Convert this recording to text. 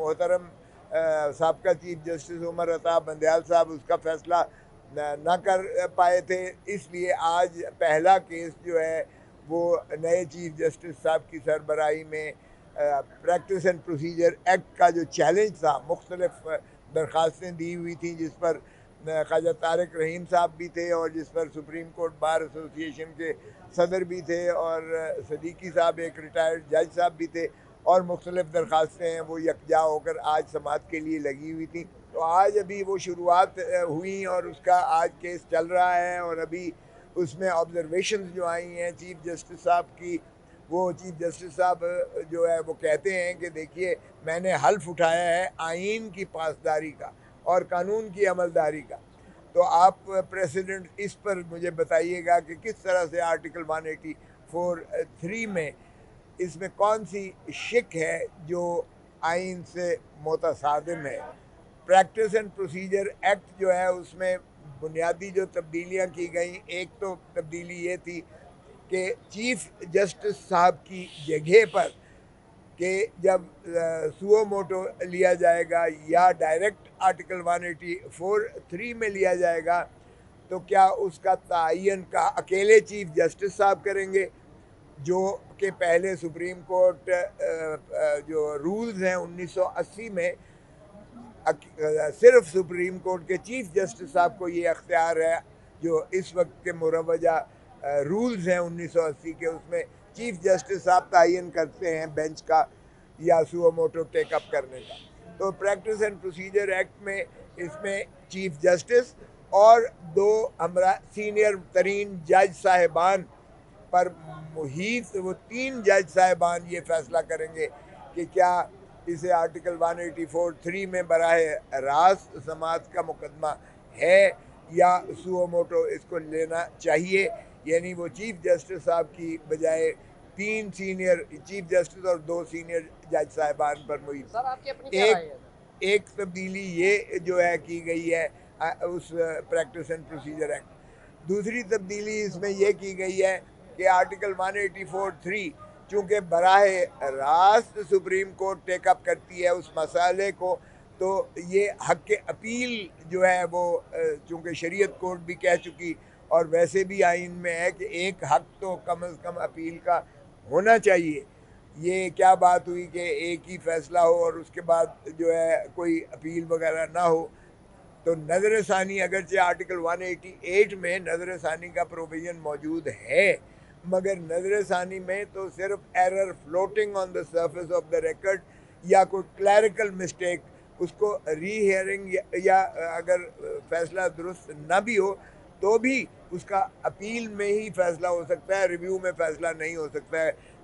मोहतरम साबका chief justice Umar Ata Bandial साहब उसका फैसला न कर पाए थे, इसलिए आज पहला केस जो है वो नए चीफ जस्टिस साहब की सरबराही में प्रैक्टिस एंड प्रोसीजर एक्ट का जो चैलेंज था, मुख्तलिफ दरख्वास्तें दी हुई थी जिस पर ख्वाजा तारिक रहीम साहब भी थे और जिस पर सुप्रीम कोर्ट बार एसोसिएशन के सदर भी थे और सदीकी साहब एक रिटायर्ड जज साहब भी थे और मुख्तलिफ दरख्वास्तें हैं वो यकजा होकर आज समाअत के लिए लगी हुई थी। तो आज अभी वो शुरुआत हुई और उसका आज केस चल रहा है और अभी उसमें ऑब्जर्वेशंस जो आई हैं चीफ जस्टिस साहब की, वो चीफ जस्टिस साहब जो है वो कहते हैं कि देखिए मैंने हल्फ उठाया है आइन की पासदारी का और कानून की अमलदारी का। तो आप प्रेसिडेंट इस पर मुझे बताइएगा कि किस तरह से आर्टिकल 184(3) में इसमें कौन सी शिक है जो आइन से मुतसादिम है। प्रैक्टिस एंड प्रोसीजर एक्ट जो है उसमें बुनियादी जो तब्दीलियाँ की गई, एक तो तब्दीली ये थी कि चीफ जस्टिस साहब की जगह पर कि जब सुओ मोटो लिया जाएगा या डायरेक्ट आर्टिकल 184(3) में लिया जाएगा तो क्या उसका तयन का अकेले चीफ जस्टिस साहब करेंगे, जो कि पहले सुप्रीम कोर्ट जो रूल्स हैं 1980 में सिर्फ सुप्रीम कोर्ट के चीफ जस्टिस साहब को ये अख्तियार है, जो इस वक्त के मुरवजा रूल्स हैं 1980 के, उसमें चीफ जस्टिस साहब तयन करते हैं बेंच का या सुओ मोटो टेकअप करने का। तो प्रैक्टिस एंड प्रोसीजर एक्ट में इसमें चीफ जस्टिस और दो हमरा सीनियर तरीन जज साहिबान पर मुहित वो 3 जज साहिबान ये फैसला करेंगे कि क्या इसे आर्टिकल 184(3) में बराह रास्त समाअत का मुकदमा है या सुओ मोटो इसको लेना चाहिए। यानी वो चीफ जस्टिस साहब की बजाय 3 सीनियर चीफ जस्टिस और 2 सीनियर जज साहिबान पर मुहित। सर आपकी अपनी क्या राय है? एक तब्दीली ये जो है की गई है उस प्रैक्टिस एंड प्रोसीजर एक्ट। दूसरी तब्दीली इसमें यह की गई है कि आर्टिकल 184(3) चूँकि बराह रास्त सुप्रीम कोर्ट टेकअप करती है उस मसाले को, तो ये हक़ अपील जो है वो चूँकि शरीयत कोर्ट भी कह चुकी और वैसे भी आइन में है कि एक हक़ तो कम से कम अपील का होना चाहिए। ये क्या बात हुई कि एक ही फ़ैसला हो और उसके बाद जो है कोई अपील वगैरह ना हो। तो नज़र सानी अगरचे आर्टिकल 188 में नज़र सानी का प्रोविज़न मौजूद है, मगर नज़र सानी में तो सिर्फ error floating on the surface of the record या कोई क्लैरिकल मिस्टेक, उसको री हियरिंग या अगर फ़ैसला दुरुस्त ना भी हो तो भी उसका अपील में ही फ़ैसला हो सकता है, रिव्यू में फ़ैसला नहीं हो सकता है।